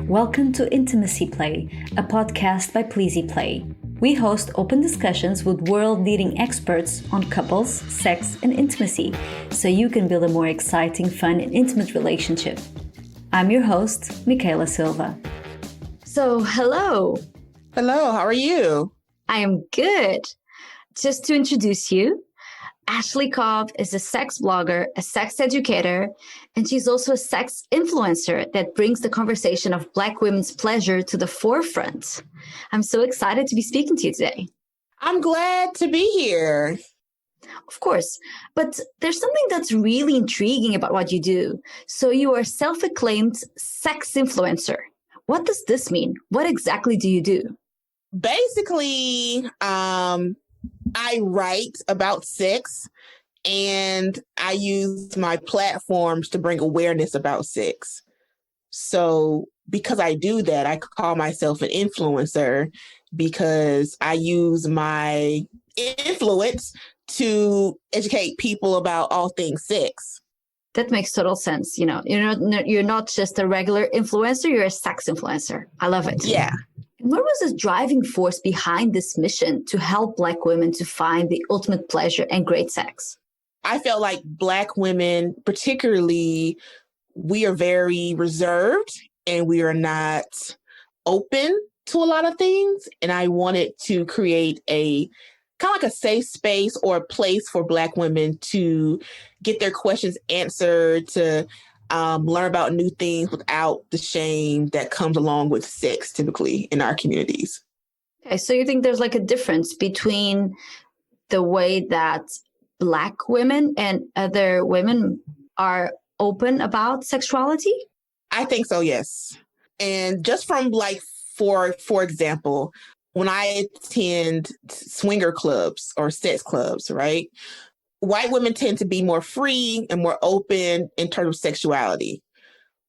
Welcome to Intimacy Play, a podcast by Pleasy Play. We host open discussions with world-leading experts on couples, sex, and intimacy, so you can build a more exciting, fun, and intimate relationship. I'm your host, Mikaela Silva. So, hello. Hello, how are you? I am good. Just to introduce you, Ashley Cobb is a sex blogger, a sex educator, and she's also a sex influencer that brings the conversation of Black women's pleasure to the forefront. I'm so excited to be speaking to you today. I'm glad to be here. Of course, but there's something that's really intriguing about what you do. So you are a self-acclaimed sex influencer. What does this mean? What exactly do you do? Basically, I write about sex and I use my platforms to bring awareness about sex. So because I do that, I call myself an influencer because I use my influence to educate people about all things sex. That makes total sense. You're not just a regular influencer, you're a sex influencer. I love it. Yeah. What was the driving force behind this mission to help Black women to find the ultimate pleasure and great sex? I felt like Black women, particularly, we are very reserved and we are not open to a lot of things. And I wanted to create a kind of like a safe space or a place for Black women to get their questions answered, to learn about new things without the shame that comes along with sex, typically in our communities. Okay, so you think there's like a difference between the way that Black women and other women are open about sexuality? I think so, yes. And just from like, for example, when I attend swinger clubs or sex clubs, right? White women tend to be more free and more open in terms of sexuality.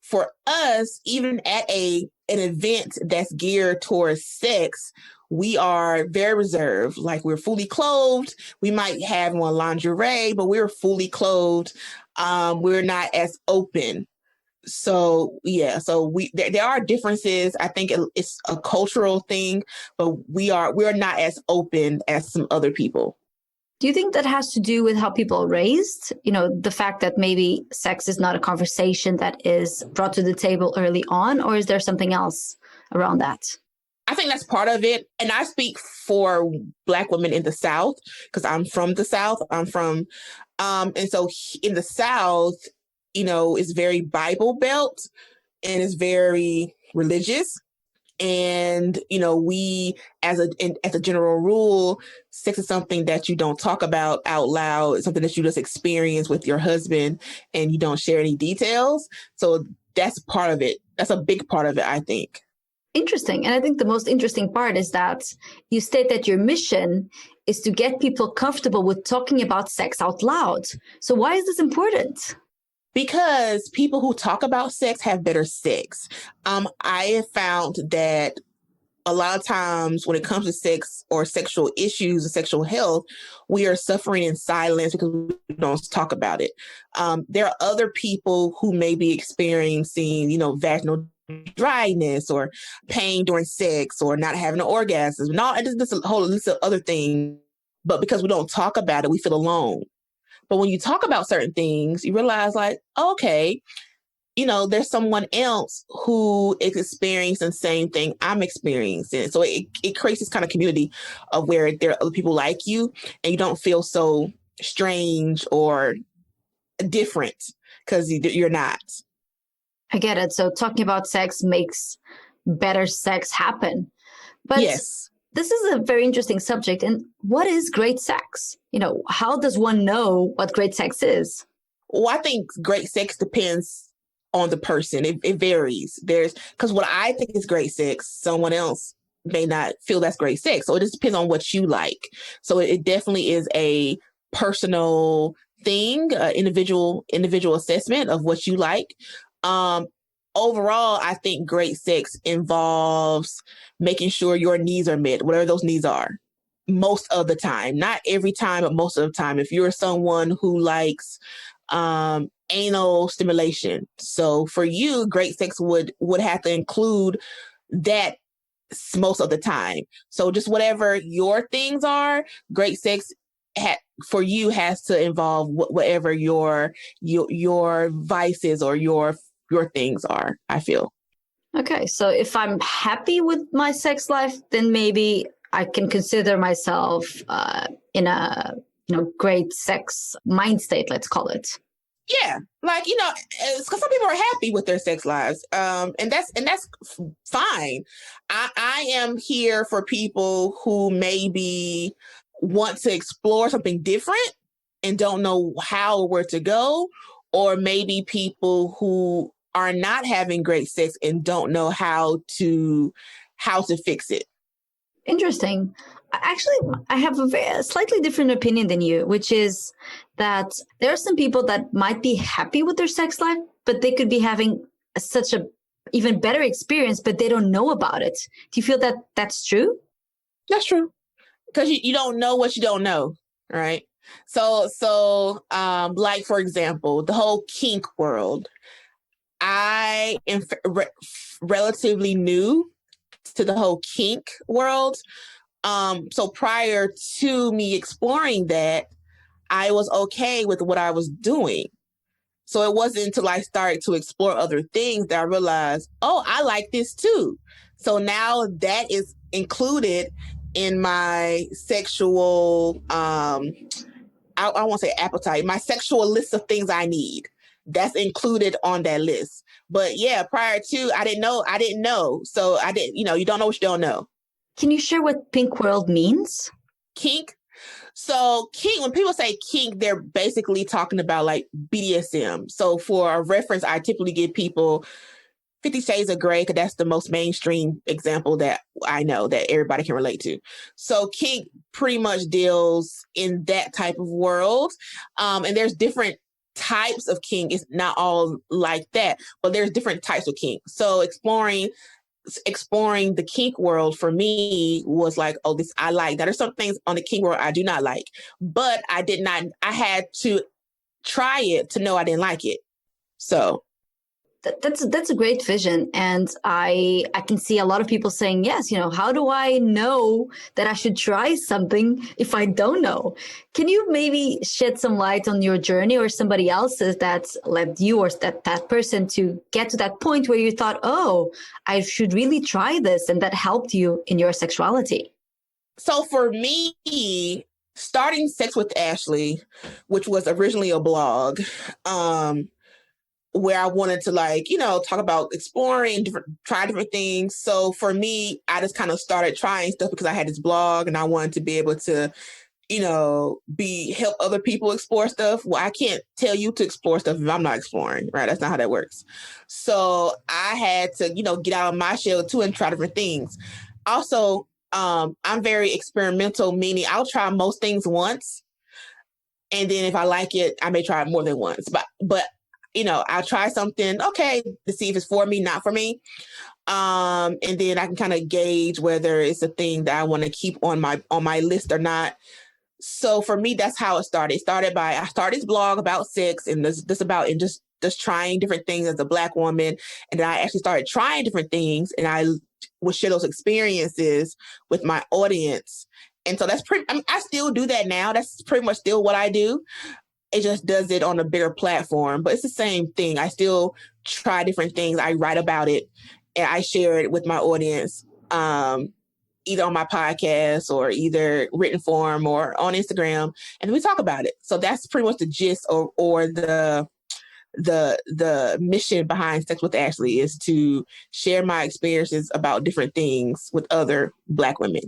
For us, even at an event that's geared towards sex, we are very reserved. Like, we're fully clothed. We might have on lingerie, but we're fully clothed. We're not as open. So yeah, there are differences. I think it's a cultural thing, but we're not as open as some other people. Do you think that has to do with how people are raised? The fact that maybe sex is not a conversation that is brought to the table early on, or is there something else around that? I think that's part of it. And I speak for Black women in the South because I'm from the South. And so in the South, it's very Bible belt and it's very religious. And, we, as a general rule, sex is something that you don't talk about out loud. It's something that you just experience with your husband and you don't share any details. So that's part of it. That's a big part of it, I think. Interesting. And I think the most interesting part is that you state that your mission is to get people comfortable with talking about sex out loud. So why is this important? Because people who talk about sex have better sex. I have found that a lot of times when it comes to sex or sexual issues and sexual health, we are suffering in silence because we don't talk about it. There are other people who may be experiencing, vaginal dryness or pain during sex or not having an orgasm. There's a whole list of other things. But because we don't talk about it, we feel alone. But when you talk about certain things, you realize like, okay, there's someone else who is experiencing the same thing I'm experiencing. So it creates this kind of community of where there are other people like you and you don't feel so strange or different because you're not. I get it. So talking about sex makes better sex happen. But yes. This is a very interesting subject. And what is great sex? How does one know what great sex is? Well, I think great sex depends on the person. It varies. Because what I think is great sex, someone else may not feel that's great sex. So it just depends on what you like. So it definitely is a personal thing, individual assessment of what you like. Overall, I think great sex involves making sure your needs are met, whatever those needs are, most of the time. Not every time, but most of the time. If you're someone who likes anal stimulation. So for you, great sex would have to include that most of the time. So just whatever your things are, great sex for you has to involve whatever your vices or your things are, I feel. Okay, so if I'm happy with my sex life, then maybe I can consider myself in a great sex mind state, let's call it. Yeah, like, because some people are happy with their sex lives, and that's fine. I am here for people who maybe want to explore something different and don't know how or where to go, or maybe people who are not having great sex and don't know how to fix it. Interesting. Actually, I have a slightly different opinion than you, which is that there are some people that might be happy with their sex life, but they could be having such a even better experience, but they don't know about it. Do you feel that that's true? That's true. Because you don't know what you don't know, right? So like, for example, the whole kink world. I am relatively new to the whole kink world. So prior to me exploring that, I was okay with what I was doing. So it wasn't until I started to explore other things that I realized, oh, I like this too. So now that is included in my sexual, I won't say appetite, my sexual list of things I need. That's included on that list. But yeah, prior to, I didn't know. So I didn't, you don't know what you don't know. Can you share what pink world means? Kink. So kink, when people say kink, they're basically talking about like BDSM. So for a reference, I typically give people 50 Shades of Grey, because that's the most mainstream example that I know that everybody can relate to. So kink pretty much deals in that type of world. And there's different types of kink. It's not all like that, but there's different types of kink. So exploring the kink world for me was like, oh, this I like. Now there's some things on the kink world I do not like, but I had to try it to know I didn't like it. So that's a great vision, and I can see a lot of people saying yes. How do I know that I should try something if I don't know? Can you maybe shed some light on your journey or somebody else's that led you or that person to get to that point where you thought, oh, I should really try this, and that helped you in your sexuality? So for me, starting Sex with Ashley, which was originally a blog, where I wanted to talk about exploring try different things. So for me, I just kind of started trying stuff because I had this blog and I wanted to be able to, help other people explore stuff. Well, I can't tell you to explore stuff if I'm not exploring, right? That's not how that works. So I had to, get out of my shell too and try different things. Also, I'm very experimental, meaning I'll try most things once. And then if I like it, I may try it more than once. But I'll try something, okay, to see if it's for me, not for me. And then I can kind of gauge whether it's a thing that I want to keep on my list or not. So for me, that's how it started. It started I started this blog about sex and this about and just trying different things as a Black woman. And then I actually started trying different things and I would share those experiences with my audience. And so I still do that now. That's pretty much still what I do. It just does it on a bigger platform, but it's the same thing. I still try different things. I write about it and I share it with my audience, either on my podcast or either written form or on Instagram, and we talk about it. So that's pretty much the gist or the mission behind Sex with Ashley is to share my experiences about different things with other Black women.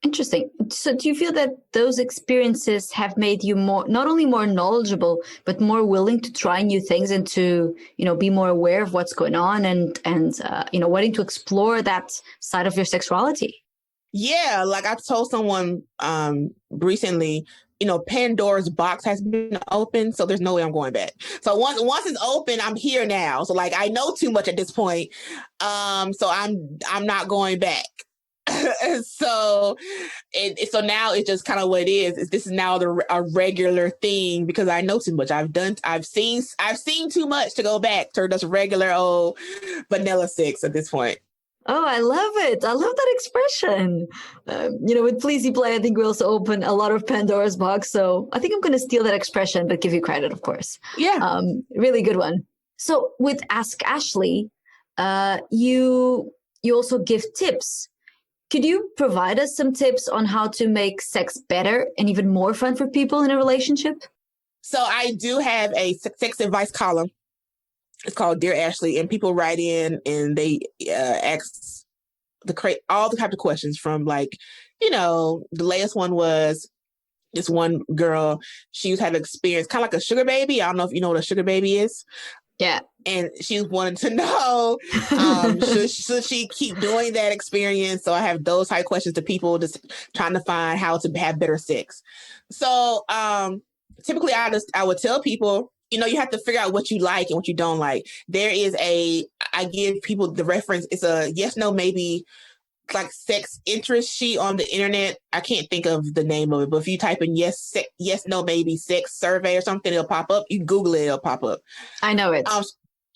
Interesting. So do you feel that those experiences have made you not only more knowledgeable, but more willing to try new things and to, be more aware of what's going on and wanting to explore that side of your sexuality? Yeah, like I told someone recently, Pandoras Box has been open, so there's no way I'm going back. So once it's open, I'm here now. So like I know too much at this point. So I'm not going back. so so now it's just kind of what it is this is now a regular thing because I know too much. I've seen too much to go back to just regular old vanilla sex at this point. Oh, I love it. I love that expression. With Pleasy Play, I think we also open a lot of Pandora's Box. So I think I'm going to steal that expression, but give you credit, of course. Yeah. Really good one. So with Ask Ashley, you also give tips. Could you provide us some tips on how to make sex better and even more fun for people in a relationship? So I do have a sex advice column. It's called Dear Ashley, and people write in and they ask all the types of questions from the latest one was this one girl. She had an experience kind of like a sugar baby. I don't know if you know what a sugar baby is. Yeah. And she wanted to know, should she keep doing that experience? So I have those type of questions to people just trying to find how to have better sex. So typically I would tell people, you have to figure out what you like and what you don't like. I give people the reference. It's a yes, no, maybe like sex interest sheet on the internet. I can't think of the name of it, but if you type in yes, no, maybe sex survey or something, it'll pop up. You Google it, it'll pop up. I know it.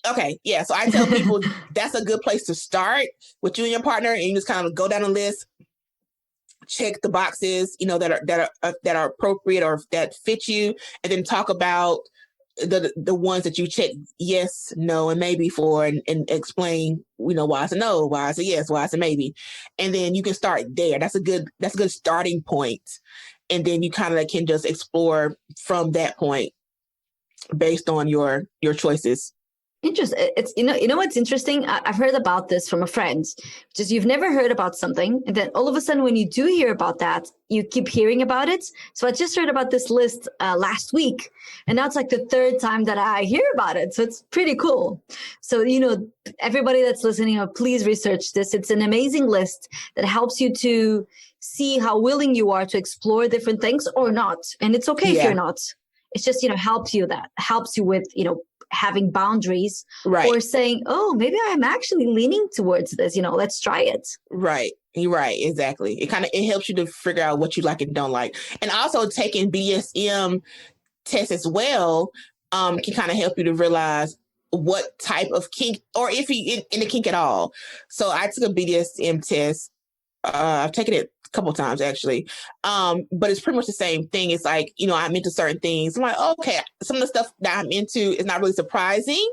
Okay. Yeah. So I tell people that's a good place to start with you and your partner. And you just kind of go down the list, check the boxes, that are appropriate or that fit you, and then talk about the ones that you check yes, no, and maybe for, and explain, why it's a no, why it's a yes, why it's a maybe. And then you can start there. That's a good starting point. And then you kind of can just explore from that point based on your choices. Interesting. It's what's interesting. I've heard about this from a friend, which is you've never heard about something, and then all of a sudden, when you do hear about that, you keep hearing about it. So I just heard about this list last week, and now it's like the third time that I hear about it. So it's pretty cool. So everybody that's listening, please research this. It's an amazing list that helps you to see how willing you are to explore different things or not, and it's okay if you're not. It's just helps you with having boundaries, right, or saying, oh, maybe I'm actually leaning towards this, let's try it. Right. You're right. Exactly. It helps you to figure out what you like and don't like. And also taking BDSM tests as well can kind of help you to realize what type of kink, or if you in the kink at all. So I took a BDSM test. I've taken it a couple of times actually. But it's pretty much the same thing. It's like, I'm into certain things. I'm like, okay, some of the stuff that I'm into is not really surprising.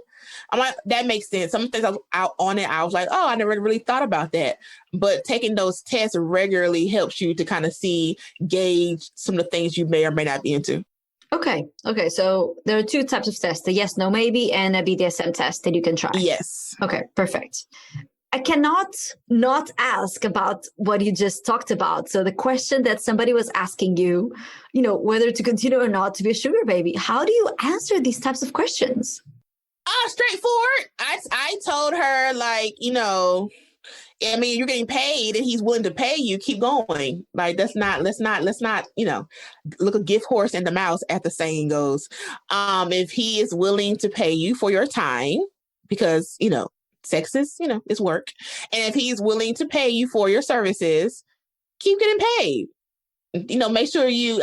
I'm like, that makes sense. Some things out on it, I was like, oh, I never really thought about that. But taking those tests regularly helps you to kind of gauge some of the things you may or may not be into. Okay. So there are two types of tests, the yes, no, maybe, and a BDSM test that you can try. Yes. Okay, perfect. I cannot not ask about what you just talked about. So the question that somebody was asking you, whether to continue or not to be a sugar baby, how do you answer these types of questions? Straightforward. I told her, you're getting paid and he's willing to pay you, keep going. Like, let's not, look a gift horse in the mouth, as the saying goes. If he is willing to pay you for your time, because, sex is, it's work. And if he's willing to pay you for your services, keep getting paid. Make sure you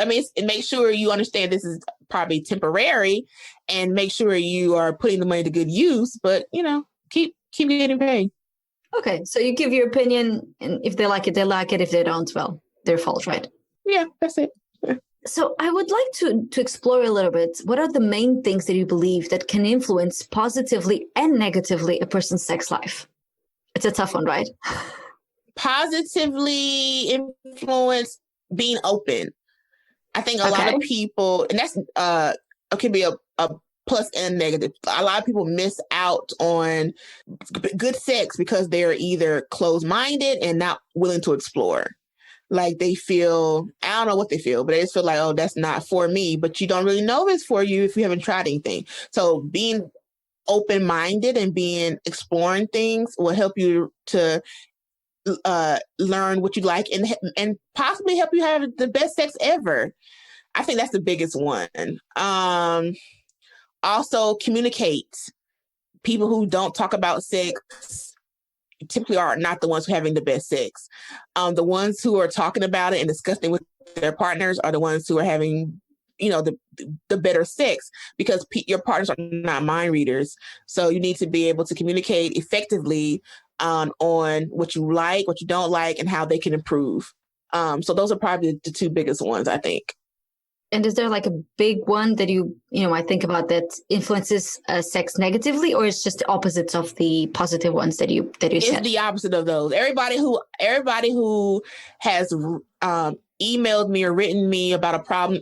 understand this is probably temporary, and make sure you are putting the money to good use, but, keep getting paid. Okay. So you give your opinion, and if they like it, they like it. If they don't, well, their fault, right? Yeah, that's it. So I would like to explore a little bit. What are the main things that you believe that can influence positively and negatively a person's sex life? It's a tough one, right? Positively influence being open. I think a lot of people, and that's it can be a plus and negative. A lot of people miss out on good sex because they're either closed-minded and not willing to explore. Like they feel, I don't know what they feel, but they just feel like, oh, that's not for me. But you don't really know if it's for you if you haven't tried anything. So being open-minded and exploring things will help you to learn what you like and possibly help you have the best sex ever. I think that's the biggest one. Also communicate. People who don't talk about sex typically are not the ones who are having the best sex. The ones who are talking about it and discussing with their partners are the ones who are having, the better sex, because your partners are not mind readers. So you need to be able to communicate effectively on what you like, what you don't like, and how they can improve. So those are probably the two biggest ones, I think. And is there like a big one that I think about that influences sex negatively, or it's just the opposites of the positive ones that you said? It's the opposite of those. Everybody who has emailed me or written me about a problem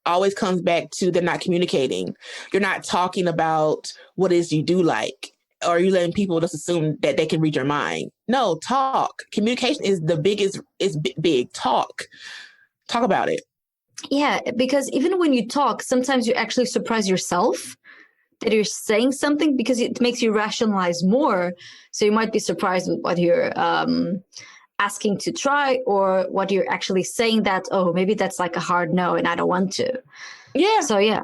always comes back to they're not communicating. You're not talking about what it is you do like, or you letting people just assume that they can read your mind. No, talk. Communication is big. Talk about it. Yeah, because even when you talk, sometimes you actually surprise yourself that you're saying something, because it makes you rationalize more. So you might be surprised with what you're asking to try, or what you're actually saying that, oh, maybe that's like a hard no and I don't want to. Yeah. So yeah.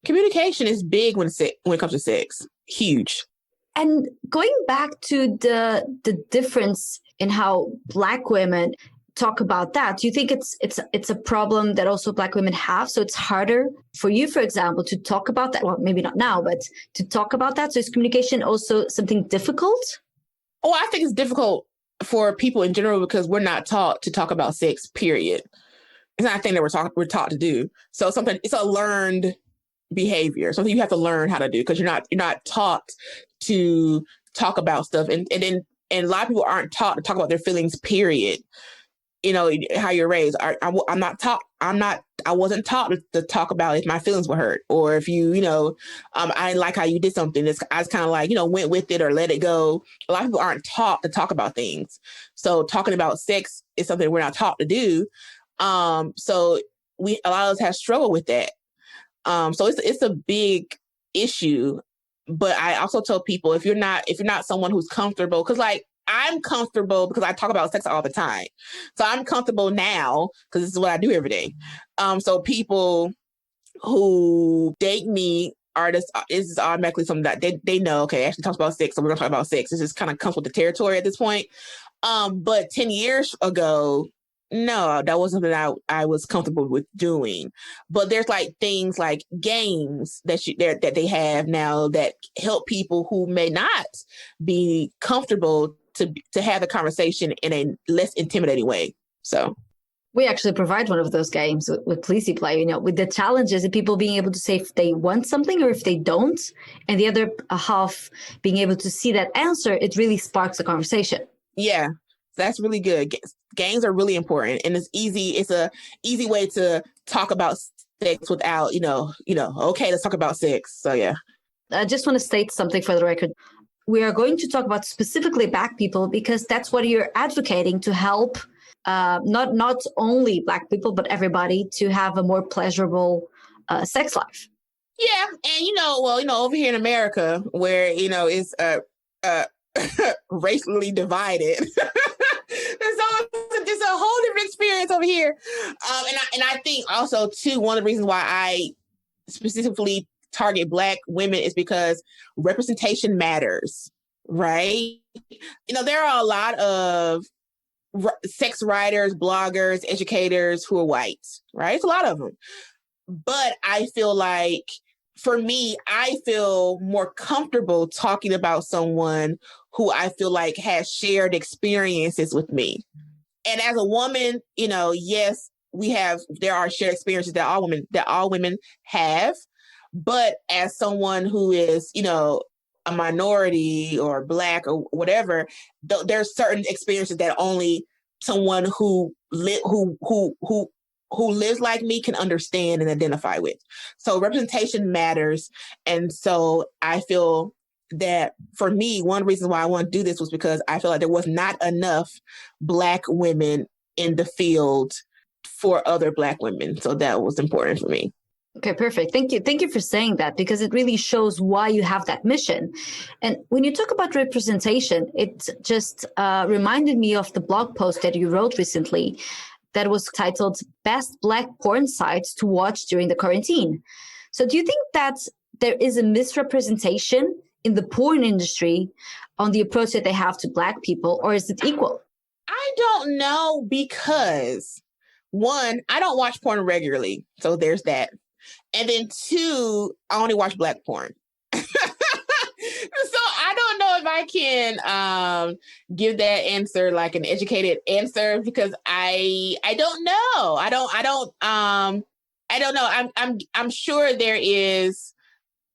Communication is big when it comes to sex. Huge. And going back to the difference in how Black women talk about that, do you think it's a problem that also Black women have? So it's harder for you, for example, to talk about that. Well, maybe not now, but to talk about that. So is communication also something difficult? Oh, I think it's difficult for people in general because we're not taught to talk about sex, period. It's not a thing that we're taught to do. So it's a learned behavior, something you have to learn how to do, because you're not taught to talk about stuff. And a lot of people aren't taught to talk about their feelings, period. How you're raised. I wasn't taught to talk about if my feelings were hurt, or if I didn't like how you did something. I was kind of like, went with it or let it go. A lot of people aren't taught to talk about things. So talking about sex is something we're not taught to do. So a lot of us have struggled with that. So it's a big issue. But I also tell people, if you're not someone who's comfortable, because like, I'm comfortable because I talk about sex all the time. So I'm comfortable now because this is what I do every day. So people who date me is automatically something that they know, okay, Ashley talks about sex, so we're going to talk about sex. This just kind of comes with the territory at this point. But 10 years ago, no, that wasn't something I was comfortable with doing. But there's like things like games that they have now that help people who may not be comfortable to have the conversation in a less intimidating way. So we actually provide one of those games with Pleasy Play, with the challenges and people being able to say if they want something or if they don't, and the other half being able to see that answer. It really sparks a conversation. Yeah, that's really good. Games are really important, and it's easy. It's a easy way to talk about sex without, okay, let's talk about sex. So yeah. I just want to state something for the record. We are going to talk about specifically Black people because that's what you're advocating, to help not only Black people, but everybody to have a more pleasurable sex life. Yeah. And, over here in America, where, it's racially divided, it's a whole different experience over here. And I think also, too, one of the reasons why I specifically target Black women is because representation matters, right? There are a lot of sex writers, bloggers, educators who are white, right? It's a lot of them. But I feel like, for me, I feel more comfortable talking about someone who I feel like has shared experiences with me. And as a woman, yes, there are shared experiences that all women have. But as someone who is, a minority or Black or whatever, there's certain experiences that only someone who lives like me can understand and identify with. So representation matters. And so I feel that for me, one reason why I want to do this was because I feel like there was not enough Black women in the field for other Black women. So that was important for me. Okay, perfect. Thank you. Thank you for saying that, because it really shows why you have that mission. And when you talk about representation, it just reminded me of the blog post that you wrote recently that was titled Best Black Porn Sites to Watch During the Quarantine. So do you think that there is a misrepresentation in the porn industry on the approach that they have to Black people, or is it equal? I don't know, because one, I don't watch porn regularly. So there's that. And then two, I only watch Black porn. So I don't know if I can give that answer like an educated answer, because I don't know. I don't know. I'm sure there is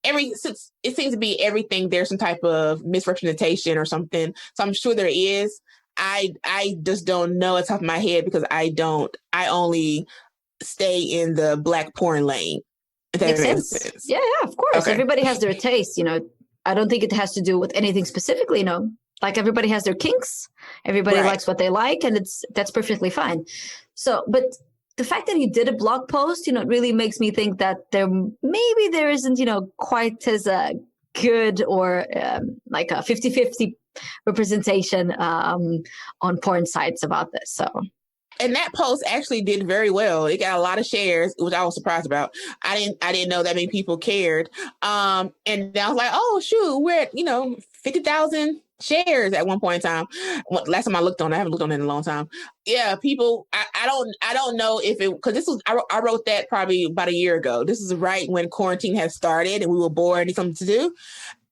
since it seems to be everything, there's some type of misrepresentation or something. So I'm sure there is. I just don't know at the top of my head, because I only stay in the Black porn lane. If that Makes sense. Yeah, of course. Okay. Everybody has their taste, I don't think it has to do with anything specifically, like everybody has their kinks, everybody likes what they like, and that's perfectly fine. So, but the fact that you did a blog post, it really makes me think that there isn't, quite as good or like a 50-50 representation on porn sites about this. So. And that post actually did very well. It got a lot of shares, which I was surprised about. I didn't know that many people cared. And I was like, oh shoot, we're at 50,000 shares at one point in time. Last time I looked on it, I haven't looked on it in a long time. Yeah, people. I don't know if it, because I wrote that probably about a year ago. This is right when quarantine had started and we were bored and something to do.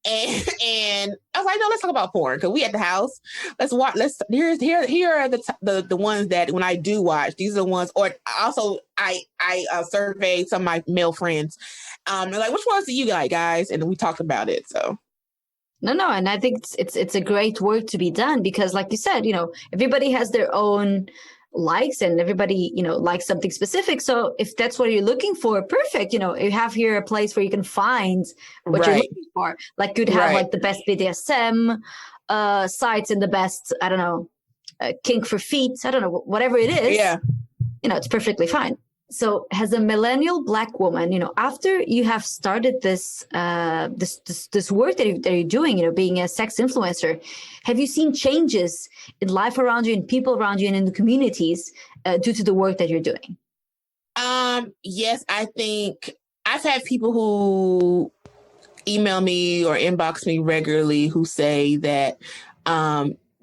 And I was like, no, let's talk about porn, because we at the house. Let's watch. Here are the ones that when I do watch, these are the ones. Or also, I surveyed some of my male friends. They're like, which ones do you like, guys? And we talked about it. So. No, and I think it's a great work to be done, because, like you said, everybody has their own likes, and everybody likes something specific. So if that's what you're looking for, perfect. You have here a place where you can find what you're looking for. Like you'd have like the best BDSM sites and the best, I don't know, kink for feet. I don't know, whatever it is. Yeah, it's perfectly fine. So as a millennial Black woman, after you have started this this work that you're doing, being a sex influencer, have you seen changes in life around you and people around you and in the communities due to the work that you're doing? Yes, I think I've had people who email me or inbox me regularly who say that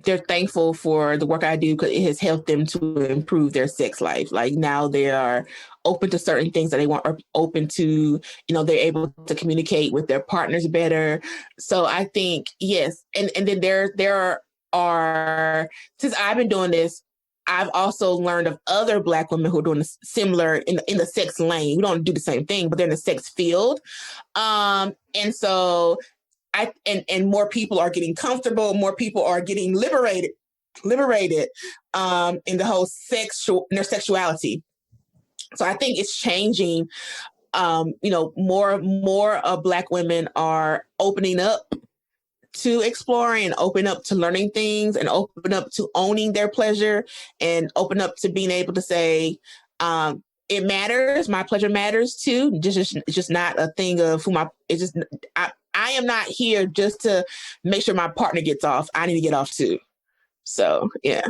they're thankful for the work I do, because it has helped them to improve their sex life. Like now they are open to certain things that they want, or open to, they're able to communicate with their partners better. So I think, yes. And then there are, since I've been doing this, I've also learned of other Black women who are doing similar in the sex lane. We don't do the same thing, but they're in the sex field. And so and more people are getting comfortable, more people are getting liberated in the whole in their sexuality. So I think it's changing. More Black women are opening up to exploring, and open up to learning things, and open up to owning their pleasure, and open up to being able to say, it matters. My pleasure matters too. It's just not a thing of I am not here just to make sure my partner gets off. I need to get off too. So, yeah.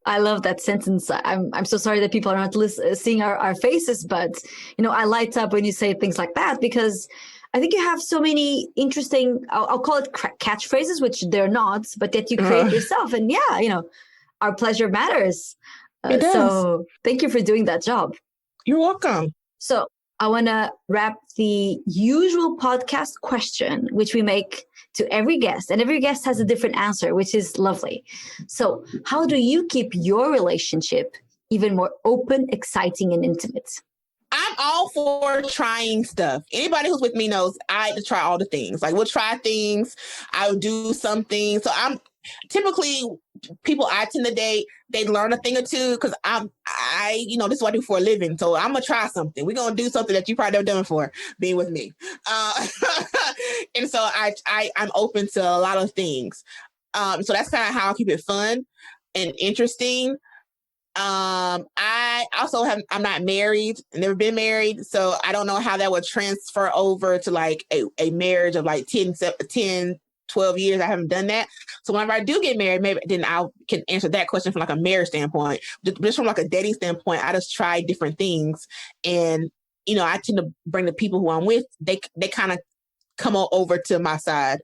I love that sentence. I'm so sorry that people are not seeing our faces, but, I light up when you say things like that, because I think you have so many interesting, I'll call it catchphrases, which they're not, but that you create yourself. And yeah, our pleasure matters. It does. So thank you for doing that job. You're welcome. So I want to wrap the usual podcast question, which we make to every guest, and every guest has a different answer, which is lovely. So how do you keep your relationship even more open, exciting, and intimate? I'm all for trying stuff. Anybody who's with me knows I like to try all the things. Like, we'll try things. I'll do something. So I'm typically, people I tend to date, they learn a thing or two, because this is what I do for a living. So I'm going to try something. We're going to do something that you probably never done before, being with me. And so I'm open to a lot of things. So that's kind of how I keep it fun and interesting. I also I'm not married, never been married. So I don't know how that would transfer over to like a marriage of like 10, 12 years. I haven't done that. So whenever I do get married, maybe then I can answer that question from like a marriage standpoint. Just from like a dating standpoint, I just try different things. And, I tend to bring the people who I'm with, they kind of come over to my side.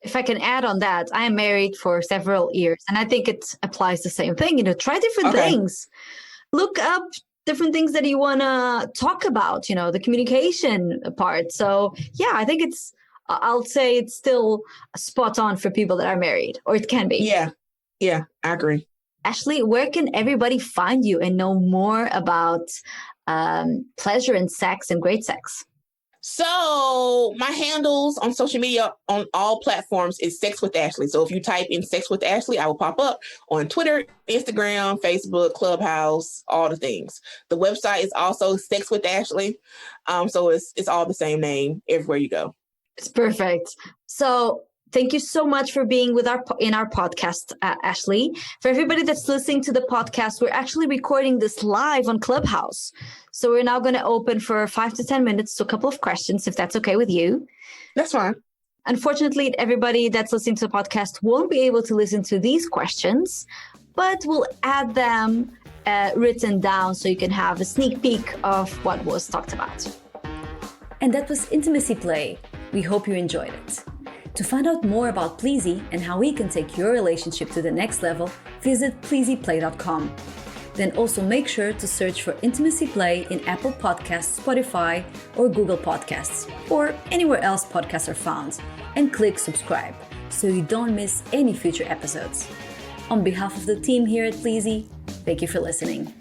If I can add on that, I am married for several years, and I think it applies the same thing. Try different things. Look up different things that you want to talk about, the communication part. So yeah, I think I'll say it's still spot on for people that are married, or it can be. Yeah, I agree. Ashley, where can everybody find you and know more about pleasure and sex and great sex? So my handles on social media on all platforms is Sex with Ashley. So if you type in Sex with Ashley, I will pop up on Twitter, Instagram, Facebook, Clubhouse, all the things. The website is also Sex with Ashley. So it's all the same name everywhere you go. It's perfect. So thank you so much for being in our podcast, Ashley. For everybody that's listening to the podcast, we're actually recording this live on Clubhouse. So we're now going to open for 5 to 10 minutes to a couple of questions, if that's okay with you. That's fine. Unfortunately, everybody that's listening to the podcast won't be able to listen to these questions, but we'll add them written down so you can have a sneak peek of what was talked about. And that was Intimacy Play. We hope you enjoyed it. To find out more about Pleasy and how we can take your relationship to the next level, visit pleasyplay.com. Then also make sure to search for Intimacy Play in Apple Podcasts, Spotify, or Google Podcasts, or anywhere else podcasts are found, and click subscribe so you don't miss any future episodes. On behalf of the team here at Pleasy, thank you for listening.